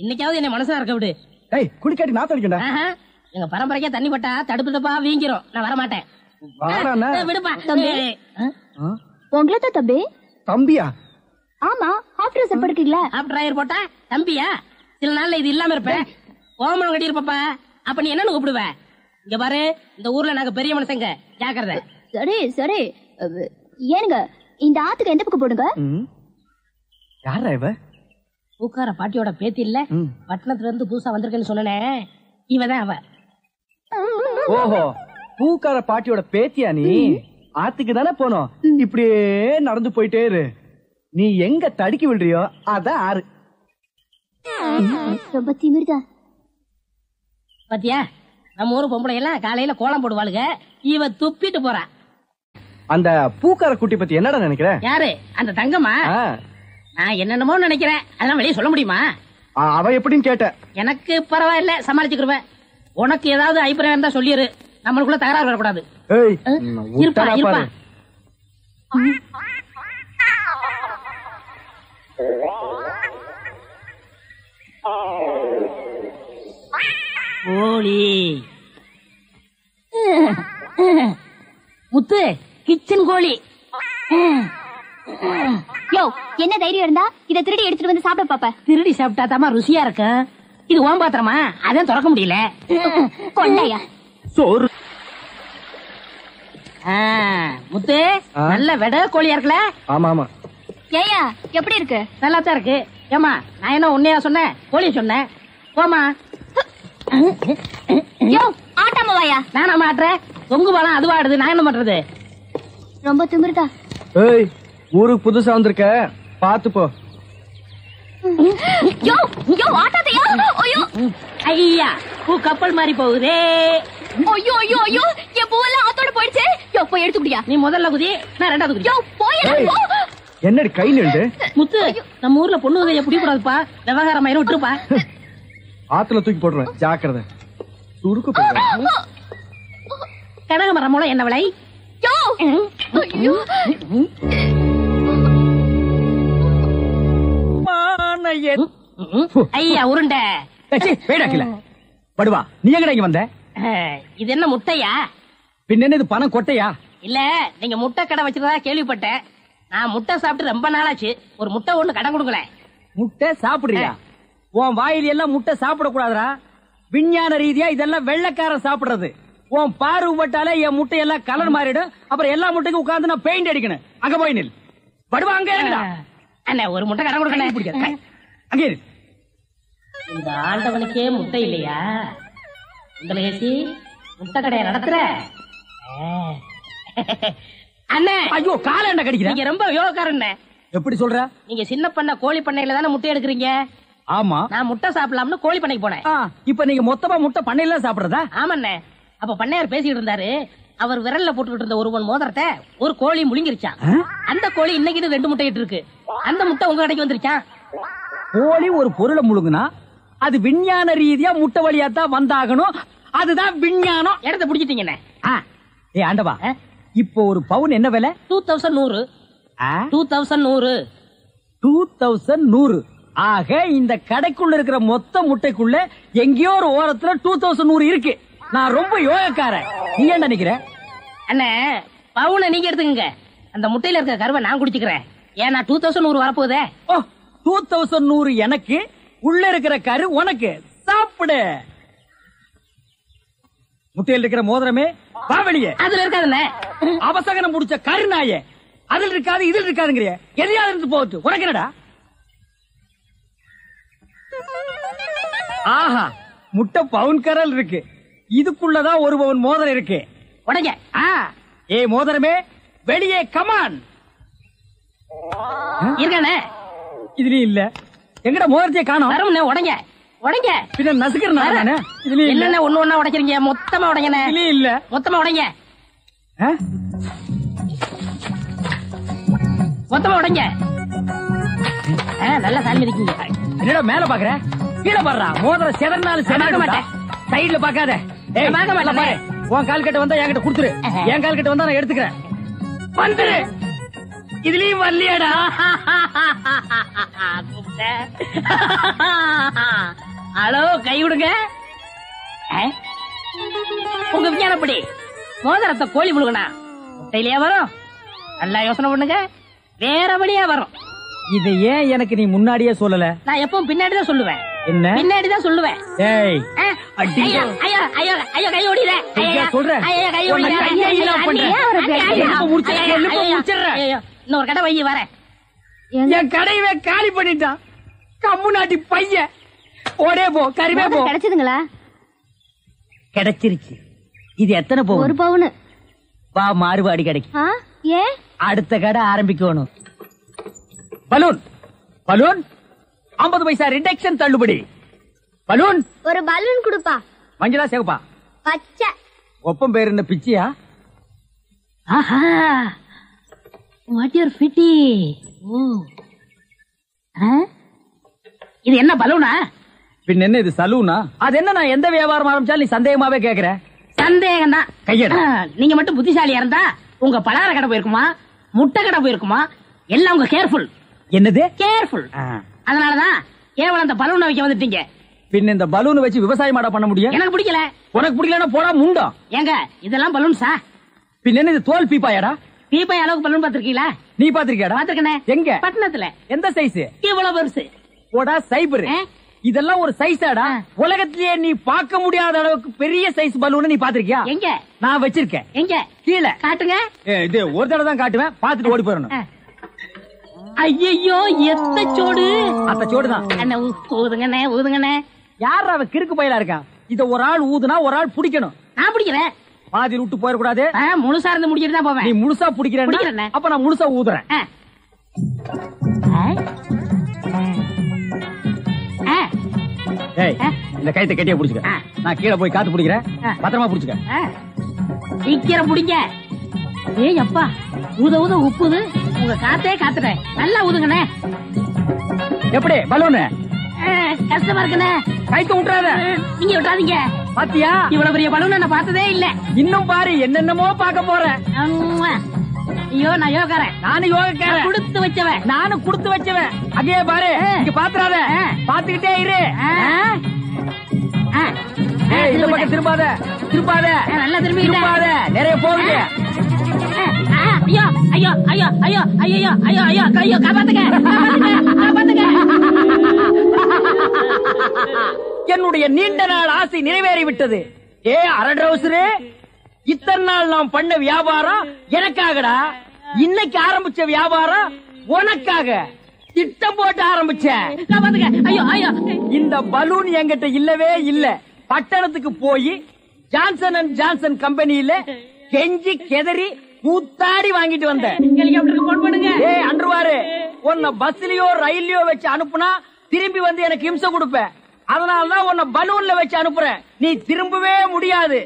இன்னைக்காவது என்ன மனசா இருக்க விடு. ஏய் குளிக்காட்டி நான் தடிக்கண்டா. எங்க பரம்பரைக்கே தண்ணி பட்டா தடுப்பு தப்பா வீங்கிரும். நான் வர மாட்டேன். விடுப்பா. உங்களை தான் தம்பி. தம்பியா? ஆமா, ஆஃப்டர் ட்ரெஸ் போட்டுக்கீங்களா? ஆஃப்டர் ஆயர் போட்டா தம்பியா? சில நாள்ல இது இல்லாம இருப்பேன். ஓமனம் கட்டி இருப்பப்பா. அப்ப நீ என்னன்னு கூப்பிடுவ? இங்க பாரு, இந்த ஊர்ல நாங்க பெரிய மனுஷங்க, ஜாக்கிரதை. சரி சரி. ஏனுங்க இந்த ஆத்துக்கு எந்த பக்கம் போடுங்க? யாரா இவ? பூக்கார பாட்டியோட பேத்தி இல்ல, பட்டணத்துல இருந்து புதுசா வந்திருக்கேன்னு சொன்னே, இவதான் அவ. ஓஹோ, பூக்கார பாட்டியோட பேத்தியா நீ? ஆத்துக்கு தானே போனோம். இப்படியே நடந்து போயிட்டே இரு. நீ எங்க தடுக்கி விடுறியோ அதான் ஆறு. ரொம்ப திமிர்தா. பாத்தியா, நம்ம ஊரு பொம்பளை எல்லாம் காலையில கோலம் போடுவாளுங்க. இவ துப்பிட்டு போறா. அந்த பூக்கார குட்டி பத்தி என்னடா நினைக்கிற? யாரு அந்த தங்கமா? நான் என்னென்னமோ நினைக்கிறேன், அதெல்லாம் வெளியே சொல்ல முடியுமா? அவ எப்படின்னு கேட்ட. எனக்கு பரவாயில்ல, சமாளிச்சுக்கிருவேன். உனக்கு ஏதாவது அபிப்பிராயம் இருந்தா சொல்லிரு, நம்மளுக்குள்ள தகராறு வரக்கூடாது. இருப்பா இருப்பா. கோழி முத்து, கிச்சன் கோழி. யோ, என்ன தைரியம் இருந்தா இத திருடி எடுத்துட்டு வந்து சாப்பிட பாப்ப? திருடி சாப்பிட்டா தாமா ருசியா இருக்கும். இது ஓம் பாத்திரமா, அதான் திறக்க முடியல. கொண்டையா சோறு. முத்து, நல்ல வெட கோழியா இருக்குல்ல? ஆமா ஆமா. ஏயா எப்படி இருக்கு? நல்லா தான் இருக்கு. ஏமா, நான் என்ன உன்னையா சொன்னேன், கோழிய சொன்னேன். போமா. யோ, ஆட்டாம வாயா. நானா மாட்டுறேன்? தொங்கு பாலம் அதுவா ஆடுது, நான் என்ன பண்றது? ரொம்ப திமிருதா. ஏய், ஊருக்கு புதுசா வந்திருக்க, பாத்து போ. யோ யோ, ஆட்டாதையா. ஐயோ ஐயா, பூ கப்பல் மாதிரி போகுதே. ஐயோ ஐயோ ஐயோ, என் பூவெல்லாம் ஆத்தோட போயிடுச்சு. யோ, போய் எடுத்துக்கிட்டியா? நீ முதல்ல குதி, நான் ரெண்டாவது குதி. யோ, போய் என்னடி கை நின்று? முத்து, நம்ம ஊர்ல பொண்ணு வகைய பிடிக்கூடாதுப்பா, விவகாரம் ஆயிரம் விட்டுருப்பா. ஆத்துல தூக்கி போட்டுருவேன், ஜாக்கிரதை. சுருக்கு போடுறேன். கனகமரம் மூலம் என்ன விலை? யோ ஐயோ, ஐயா உருண்டை. படுவா, நீ எங்கடா இங்க வந்த? இது என்ன முட்டையா? பின்ன இது பணம் கொட்டையா? இல்ல, நீங்க முட்டை கடை வச்சிருந்தா கேள்விப்பட்டேன். நான் முட்டை சாப்பிட்டு ரொம்ப நாளாச்சு, ஒரு முட்டை ஒண்ணு கடன் கொடுங்களேன். முட்டை சாப்பிடுறியா? உன் வாயில எல்லாம் முட்டை சாப்பிட கூடாதுடா. விஞ்ஞான ரீதியா இதெல்லாம் வெள்ளைக்காரன் சாப்பிடுறது. உன் பார்வை பட்டாலே என் முட்டை எல்லாம் கலர் மாறிடும். அப்புறம் எல்லா முட்டைக்கும் உட்கார்ந்து நான் பெயிண்ட் அடிக்கணும். அங்க போய் நில். படுவா, அங்க இருடா. அண்ணா, ஒரு முட்டை கடன் கொடுக்கணும். அங்க இரு. இந்த ஆண்டவனுக்கே முட்டை இல்லையா? உங்களுக்கு முட்டை கடையை நடத்துற அண்ணே? ஐயோ, கால என்ன கடிக்கிற? நீங்க ரொம்ப யோகக்காரன். எப்படி சொல்ற? நீங்க சின்ன பண்ண கோழி பண்ணையில தானே முட்டை எடுக்கிறீங்க? ஆமா. நான் முட்டை சாப்பிடலாம்னு கோழி பண்ணைக்கு போனேன். இப்ப நீங்க மொத்தமா முட்டை பண்ணையில சாப்பிடுறதா? ஆமாண்ணே. அப்ப பண்ணையார் பேசிட்டு இருந்தாரு. அவர் விரல்ல போட்டுக்கிட்டு இருந்த ஒருவன் மோதிரத்தை ஒரு கோழி முழுங்கிருச்சான். அந்த கோழி இன்னைக்கு 2 முட்டை இட்டு இருக்கு. அந்த முட்டை உங்க கடைக்கு வந்துருச்சான். கோழி ஒரு பொருளை முழுங்குனா அது விஞ்ஞான ரீதியா முட்டை வழியா தான் வந்தாகணும். அதுதான் விஞ்ஞானம். இடத்த பிடிச்சிட்டீங்கண்ணே. ஏ ஆண்டவா, இப்போ ஒரு பவுன் என்ன விலை? 2100. 2100. 2100. ஆக இந்த கடைக்குள்ள இருக்கிற மொத்த முட்டைக்குள்ள எங்கேயோ ஒரு ஓரத்துல 2100 இருக்கு. நான் ரொம்ப யோகக்காரன். நீ என்ன நினைக்கிற? அண்ணே, பவுனை நீங்க எடுத்துக்கங்க, அந்த முட்டையில இருக்க கருவை நான் குடிச்சுக்கிறேன். ஏன்னா 2100 வரப்போகுதே. 2100 எனக்கு, உள்ள இருக்கிற கரு உனக்கு. சாப்பிடு. முட்டையில் இருக்கிற மோதிரமே வா வெளியே. அதுல இருக்காதுண்ணே. அவசகனம் முடிச்ச கருநாயே, அதில் இருக்காது இதில் இருக்காதுங்கிறிய. எதையாவது இருந்து போட்டு உனக்கு என்னடா? ஆஹா, முட்டை பவுன் கரல் இருக்கு. இதுக்குள்ளதான் ஒரு பவுன் மோதிரம் இருக்கு. உடைங்க. ஏ மோதிரமே, வெளியே கமான். இருக்கானே? இதுலயும் இல்ல. எங்கட மோதிரத்தையே காணோம். வரமுண்ணே, உடைங்க உடைங்க. பின்ன நசுக்கிறேன். இதுலயும் இல்ல. ஒண்ணு ஒண்ணா உடைக்கிறீங்க, மொத்தமா உடைங்கண்ணே. இதுலயும் இல்ல. மொத்தமா உடைங்க. மொத்தமா உடைங்க. நல்லா சாமி இருக்கீங்க. என்னடா மேல பாக்குற? கீழே பாடுறா. மோதிரம் செதறினாலும் செதற மாட்டேன். சைடுல பாக்காத. உன் கால் கட்ட வந்தா என்கிட்ட குடுத்துரு. என் கால் கட்ட வந்தா நான் எடுத்துக்கிறேன். வந்துரு. இதுலயும் வரலையாடா? ஹலோ, கை விடுங்க. உங்க விஞ்ஞானப்படி மோதிரத்தை கோழி முழுகனா முட்டையிலேயே வரும். நல்லா யோசனை பண்ணுங்க, வேற வழியா வரும். இதை ஏன் எனக்கு நீ முன்னாடியே சொல்லல? நான் எப்பவும் பின்னாடிதான் சொல்லுவேன். என்ன? பின்னாடிதான் சொல்லுவேன். ஏய், ஐயா ஐயா ஐயா ஐயா, கை ஓடிற. சொல்றேன். ஐயா, கை ஓடிற. இன்னொரு கடை வைய வரேன். என் கடையவே காலி பண்ணிட்டான். கம்முனாட்டி பையன். ஓடே போ, கறிவே போ. கிடைச்சதுங்களா? கிடைச்சிருச்சு. இது எத்தனை பவுன்? 1 பவுன். வா, மாறுபாடி கடைக்கு. ஏன்? அடுத்த கடை ஆரம்பிக்கணும். பலூன் பலூன் 50 பைசா ரிடக்ஷன் தள்ளுபடி. பலூன். ஒரு பலூன் கொடுப்பா. மஞ்சளா சேவப்பா? பச்சை. ஒப்பம் பேர் என்ன பிச்சியா? ஆஹா வாட் யூர் பிட்டி. இது என்ன பலூனா? பின்ன என்ன இது சலூனா? அது என்ன நான் எந்த வியாபாரம் ஆரம்பிச்சாலும் நீ சந்தேகமாவே கேக்குற? சந்தேகம் தான். கையெடு. நீங்க மட்டும் புத்திசாலியா இருந்தா உங்க பலகார கடை போயிருக்குமா, முட்டை கடை போயிருக்குமா, எல்லாம் உங்க கேர்ஃபுல். என்னது கேர்ஃபுல்? அதனாலதான் கேவலம் அந்த பலூனை வைக்க வந்துட்டீங்க. பின்ன இந்த பலூன் வச்சு விவசாயம் பண்ண முடியும்? எனக்கு பிடிக்கல. உனக்கு பிடிக்கலன்னா போடா முண்டா. ஏங்க இதெல்லாம் பலூன்ஸா? பின்ன என்ன இது தோல் பீப்பாயாடா? பீப்பாய் அளவுக்கு பலூன் பாத்திருக்கீங்களா? நீ பாத்திருக்கியாடா? பாத்திருக்கனே. எங்க? பட்டணத்துல. எந்த சைஸ்? இவ்வளவு பெருசு. போடா சைபர். இதெல்லாம் ஒரு சைஸாடா? உலகத்திலேயே நீ பார்க்க முடியாத அளவுக்கு பெரிய சைஸ் பலூன் நீ பாத்திருக்கியா? எங்க? நான் வச்சிருக்கேன். எங்க? கீழே காட்டுங்க. இது ஒரு தடவை தான் காட்டுவேன், பாத்துட்டு ஓடி போயிடணும். ஐயோ எத்த சோடு. அந்த சோடு தான். அண்ணா ஊதுங்கண்ணே ஊதுங்கண்ணே. யார் அவ கிறுக்கு பயிலா இருக்கான்? இத ஒரு ஆள் ஊதுனா ஒரு ஆள் பிடிக்கணும். நான் பிடிக்கிறேன். பாதி விட்டு போயிடக்கூடாது. முழுசா இருந்து முடிச்சிட்டு தான் போவேன். நீ முழுசா பிடிக்கிறேன், அப்ப நான் முழுசா ஊதுறேன். இந்த கைத்தை கட்டியா புடிச்சுக்க. நான் கீழே போய் காத்து பிடிக்கிறேன், பத்திரமா புடிச்சுக்க. சீக்கிரம் பிடிங்க. ஏய் அப்பா ஊத ஊத உப்புது. உங்க காத்தே காத்துட்டேன். நல்லா ஊதுங்கண்ணே. எப்படி பலூனு? கஷ்டமா இருக்குண்ணே. கைத்த விட்டுறாத. நீங்க விட்டாதீங்க. பாத்தியா இவ்வளவு பெரிய பலூன் நான் பார்த்ததே இல்ல. இன்னும் பாரு என்னென்னமோ பார்க்க போறேன். ஐயோ நான் யோகாரன். நானும் யோகக்காரன். கொடுத்து வச்சவன். நானும் கொடுத்து வச்சவன். அங்கே பாரு, இங்க பாத்துறாத, பாத்துக்கிட்டே இரு. இந்த பக்கம் திரும்பாத, திரும்பாத. நல்லா திரும்பாத, நிறைய போகுது. ஐயோ ஐயோ ஐயோ ஐயோ ஐயோ ஐயோ ஐயோ ஐயோ காப்பாத்துங்க காப்பாத்துங்க. என்னுடைய நீண்ட நாள் ஆசை நிறைவேறிவிட்டது. ஏ அரட்ரவுசரு, இத்தனை நாள் நாம் பண்ண வியாபாரம் எனக்காகடா. இன்னைக்கு ஆரம்பிச்ச வியாபாரம் உனக்காக. திட்டம் போட்டு ஆரம்பிச்சேன். ஐயோ ஐயோ. இந்த பலூன் என்கிட்ட இல்லவே இல்ல. பட்டணத்துக்கு போய் ஜான்சன் அண்ட் ஜான்சன் கம்பெனியில கெஞ்சி கெதறி கூத்தாடி வாங்கிட்டு வந்தேன். அன்றுவாரு உன்னை பஸ்லயோ ரயில்லயோ வச்சு அனுப்புனா திரும்பி வந்து எனக்கு இம்சை கொடுப்பேன். அதனாலதான் உன்னை பலூன்ல வச்சு அனுப்புறேன். நீ திரும்பவே முடியாது.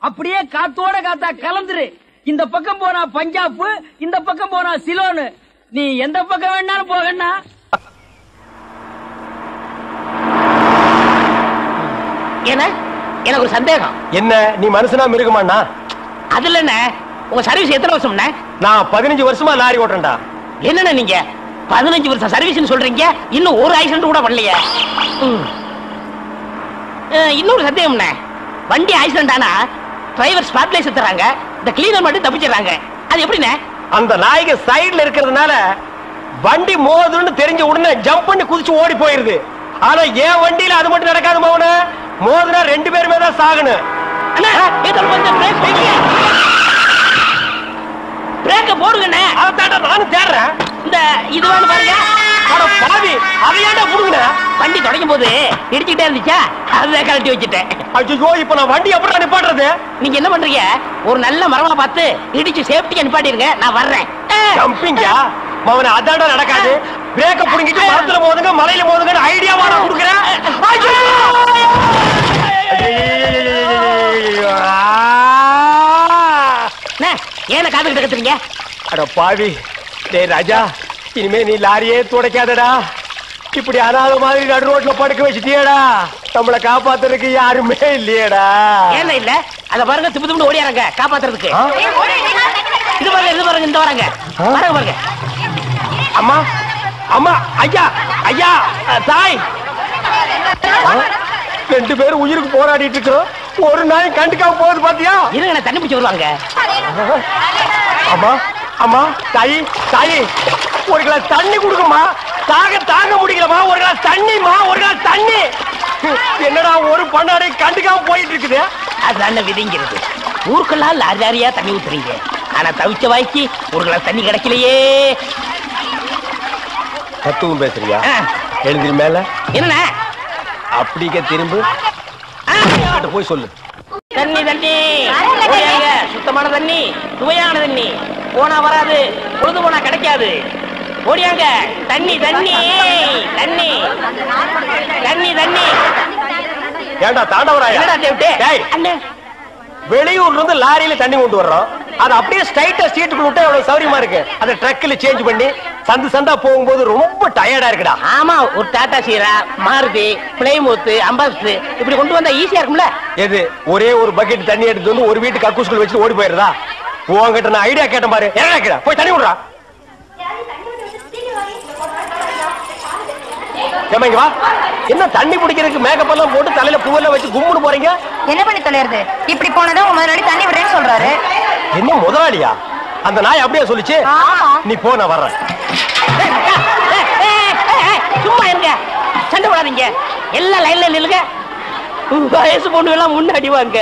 அப்படியே காத்தோட காத்தா கலந்துரு. இந்த பக்கம் போனா பஞ்சாப், இந்த பக்கம் போனா சிலோனு. நீ எந்த பக்கம் வேணாலும் போகண்ணா. எனக்கு ஒரு சந்தேகம். என்ன நீ மனுஷனா மிருகமாண்ணா? அதுல என்ன உங்க சர்வீஸ் எத்தனை வருஷம்? நான் 15 வருஷமா லாரி ஓட்டுறேன்டா. என்னன்னா நீங்க 15 வருஷம் சர்வீஸ் சொல்றீங்க, இன்னும் ஒரு ஆக்சிடென்ட் கூட பண்ணலையே. இன்னொரு சந்தேகம், வண்டி ஆக்சிடென்ட் ஆனா டிரைவர் ஸ்பாட்ல செத்துறாங்க, இந்த கிளீனர் மட்டும் தப்பிச்சிடறாங்க. அது எப்படிண்ணே? அந்த நாய்க்கு சைடுல இருக்கிறதுனால வண்டி மோதுன்னு தெரிஞ்ச உடனே ஜம்ப் பண்ணி குதிச்சு ஓடி போயிருது. ஆனா என் வண்டியில அது மட்டும் நடக்காது மோகன. மோதுனா 2 பேருமே தான் சாகணும். பிரேக்க போடுங்கண்ணே. அதான்டா நானும் தேடுறேன். இந்த இது வந்து பாருங்க. அட பாவி, அதையாண்டா புடுங்கண்ணே. வண்டி தொடங்கும் போது இடிச்சுக்கிட்டே இருந்துச்சா, அதை கழட்டி வச்சுட்டேன். ஐயோ, இப்ப நான் வண்டி எப்படி நிப்பாட்டுறது? நீங்க என்ன பண்றீங்க? ஒரு நல்ல மரமா பார்த்து இடிச்சு சேஃப்டியா நிப்பாட்டிருங்க, நான் வர்றேன். ஜம்பிங்கா மவனே, அதான்டா நடக்காது. பிரேக்க புடுங்கிட்டு மரத்துல மோதுங்க, மலையில மோதுங்க ஐடியாவா நான் கொடுக்குறேன். ஏன காத்துக்கிட்டு கத்துறீங்க? அட பாவி, டேய் ராஜா, இனிமே நீ லாரியே துடைக்காதடா. இப்படி அனாத மாதிரி நடு ரோட்ல படுக்க வச்சுட்டியேடா. நம்மளை காப்பாத்துறதுக்கு யாருமே இல்லையேடா. ஏன் இல்ல? அத பாருங்க, திப்பு திப்பு ஓடியாரங்க காப்பாத்துறதுக்கு. இது பாருங்க, இது பாருங்க, இந்த வராங்க பாருங்க பாருங்க. அம்மா அம்மா, ஐயா ஐயா, தாய், 2 பேரும் உயிருக்கு போராடிட்டு இருக்கோம். ஒரு நாய் கண்டுக்காம போகுது பாத்தியா? இருங்க, தண்ணி பிடிச்சு வருவாங்க. அம்மா அம்மா, தாயி தாயி, ஒரு கிளாஸ் தண்ணி கொடுக்குமா. தாங்க முடியலமா. ஒரு கிளாஸ் தண்ணிமா, ஒரு கிளாஸ் தண்ணி. என்னடா ஒரு பண்ணாடை கண்டுக்காம போயிட்டு இருக்குது. அதுதான் விதிங்கிறது. ஊருக்கெல்லாம் லாரி லாரியா தண்ணி ஊத்துறீங்க, ஆனா தவிச்ச வாய்க்கு ஒரு கிளாஸ் தண்ணி கிடைக்கலையே. தத்துவம் பேசுறியா? எழுந்திரு மேல. என்ன அப்படிங்க திரும்ப போய் சொல்லு. தண்ணி தண்ணி, சுத்தமான தண்ணி, சுவையான தண்ணி. போனா வராது, பொழுது போனா கிடைக்காது. ஓடியாங்க. தண்ணி தண்ணி தண்ணி தண்ணி தண்ணி. ஏண்டா தாண்டவராயா, வெளியூர்ல இருந்து லாரியில தண்ணி கொண்டு வர்றோம். அது அப்படியே ஸ்ட்ரைட்டா சீட்டுக்குள்ள விட்டா எவ்வளவு சௌரியமா இருக்கு. அதை ட்ரக்ல சேஞ்ச் பண்ணி சந்தா போகும்போது ரொம்ப டயர்டா இருக்குடா. ஆமா, ஒரு டாடா சீரா, மாருதி, பிளைமூத், அம்பாஸ்டர் இப்படி கொண்டு வந்தா ஈஸியா இருக்கும்ல. எது ஒரே ஒரு பக்கெட் தண்ணி எடுத்து வந்து ஒரு வீட்டு கக்கூஸ்குள்ள வச்சு ஓடி போயிருதா? உங்ககிட்ட நான் ஐடியா கேட்டேன் பாரு. என்ன போய் தண்ணி விடுறா. வா, என்ன தண்ணி பிடிக்கிறதுக்கு மேக்கப் எல்லாம் போட்டு தலையில பூவெல்லாம் வச்சு கும்முன்னு போறீங்க? என்ன பண்ணி தொலைறது? இப்படி போனதான் உங்க முதலாளி தண்ணி விடுறேன்னு சொல்றாரு. என்ன முதலாளியா? அந்த நாய் அப்படியே சொல்லிச்சு. நீ போ, நான் வர்றேன். சும்மா இருங்க, சண்டை போடாதீங்க. எல்லாம் லைன்ல நில்லுங்க. வயசு பொண்ணு எல்லாம் முன்னாடி வாங்க,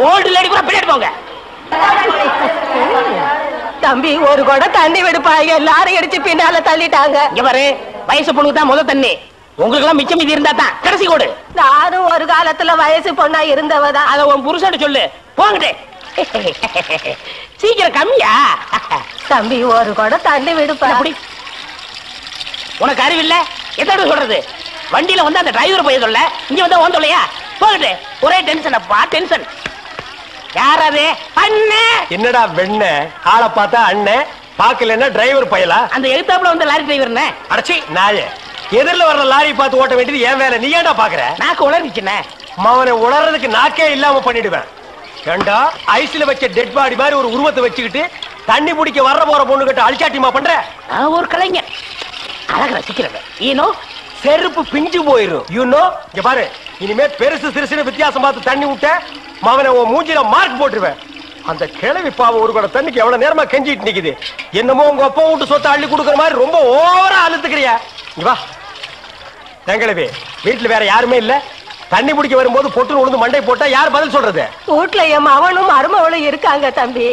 ஓல்டு லேடி கூட பின்னாடி போங்க. தம்பி, ஒரு கூட தண்ணி விடுப்பா, எல்லாரும் அடிச்சு பின்னால தள்ளிட்டாங்க. இங்க பாரு, வயசு பொண்ணுக்கு தான் முதல் தண்ணி, உங்களுக்கு எல்லாம் மிச்சம் மீதி இருந்தா தான் கடைசி கோடு. நானும் ஒரு காலத்துல வயசு பொண்ணா இருந்தவதான். அத உன் புருஷன் சொல்லு. போங்கட்டே, சீக்கிரம் கம்மியா. தம்பி, ஒரு கூட தண்ணி விடுப்பா. உனக்கு அறிவில்ல? எத்தனை சொல்றது? வண்டியில வந்து அந்த டிரைவர் போய் சொல்ல, இங்க வந்து ஓன் சொல்லையா? போகட்டே, ஒரே டென்ஷன் அப்பா, டென்ஷன். யாராவது அண்ணன்? என்னடா வெண்ண ஆளை பார்த்தா அண்ணன், பாக்கலன்னா டிரைவர் பயலா? அந்த எழுத்தாப்புல வந்து லாரி டிரைவர். அடச்சி நாயே, எதிரில வர்ற லாரி பார்த்து ஓட்ட வேண்டியது ஏன் வேலை? நீ ஏன்டா பாக்குற? நாக்கு உளறிச்சுனே. அவனை உளறதுக்கு நாக்கே இல்லாம பண்ணிடுவேன். ஏண்டா ஐஸ்ல வச்ச டெட் பாடி மாதிரி ஒரு உருவத்தை வச்சுக்கிட்டு தண்ணி பிடிக்க வர்ற போற பொண்ணு கிட்ட அழிச்சாட்டிமா பண்ற? ஒரு கலைஞர் அழக ரசிக்கிறவன். ஈனோ செருப்பு பிஞ்சு போயிரும். யூனோ, இங்க பாரு, இனிமே பெருசு சிறுசுன்னு வித்தியாசம் பார்த்து தண்ணி விட்ட மவனை உன் மூஞ்சில மார்க் போட்டுருவேன். அந்த கிழவி பாவம் ஒரு கூட தண்ணிக்கு எவ்வளவு நேரமா கெஞ்சிட்டு நிக்குது. என்னமோ உங்க அப்பா வீட்டு சொத்தை அள்ளி கொடுக்குற மாதிரி ரொம்ப ஓவரா அழுத்துக்கிறியா? வா தங்கிழவி, வீட்டுல வேற யாருமே இல்ல. தண்ணி பிடிக்க வரும்போது பொட்டு உழுந்து மண்டை போட்டா யார் பதில் சொல்றது? வீட்டுல என் மகனும் மருமகளும் இருக்காங்க தம்பி.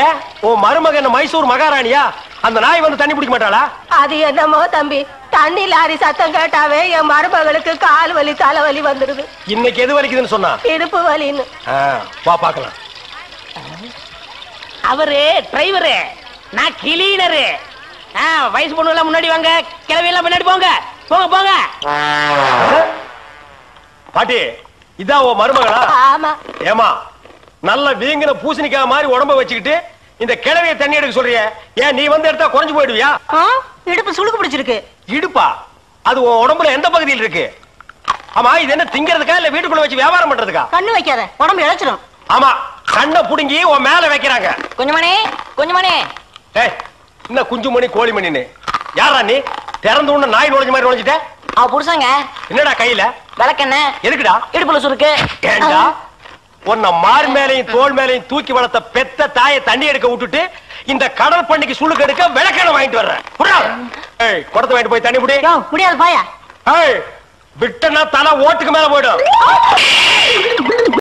ஏன் உன் மருமகன் மைசூர் மகாராணியா? அந்த நாய் வந்து தண்ணி பிடிக்க மாட்டாளா? அது என்னமோ தம்பி, தண்ணி லாரி சத்தம் கேட்டாவே என் மருமகளுக்கு கால் வலி தலைவலி வந்துருது. இன்னைக்கு எது வலிக்குதுன்னு சொன்னா? இடுப்பு வலின்னு. வா பாக்கலாம். அவரு டிரைவரு, நான் கிளீனரு. வயசு பொண்ணு எல்லாம் முன்னாடி வாங்க, கிளவி எல்லாம் முன்னாடி போங்க. போங்க போங்க. பாட்டி, இதான் உன் மருமகளா? ஆமா. ஏமா, நல்ல வீங்கின பூசணிக்காய் மாதிரி உடம்ப வச்சுக்கிட்டு இந்த கிழவிய தண்ணி எடுக்க சொல்றிய? ஏன் நீ வந்து எடுத்தா குறைஞ்சு போயிடுவியா? இடுப்பு சுளுக்கு பிடிச்சிருக்கு. இடுப்பா? அது உன் உடம்புல எந்த பகுதியில் இருக்கு? ஆமா, இது என்ன திங்கிறதுக்கா இல்ல வீட்டுக்குள்ள வச்சு வியாபாரம் பண்றதுக்கா? கண்ணு வைக்காத, உடம்பு இழைச்சிடும். ஆமா, கண்ணை புடுங்கி உன் மேல வைக்கிறாங்க. கொஞ்சமணி, கொஞ்சமணி. ஏய், என்ன குஞ்சுமணி கோழிமணின்னு? யாரா நீ? திறந்து உன்ன நாய் நுழைஞ்ச மாதிரி நுழைஞ்சிட்ட? அவ புருஷங்க. என்னடா கையில? விளக்கெண்ண. எதுக்குடா? இடுப்புல சுருக்கு. ஏண்டா உன்ன மார் மேலையும் தோல் மேலையும் தூக்கி வளர்த்த பெத்த தாயை தண்ணி எடுக்க விட்டுட்டு இந்த கடல் பண்ணிக்கு சுளுக்கு எடுக்க விளக்கெண்ண வாங்கிட்டு வர்றேன். ஏய், குடத்தை வாங்கிட்டு போய் தண்ணி புடி. முடியாது பாயா. ஏய், விட்டனா தலை ஓட்டுக்கு மேல போயிடும்.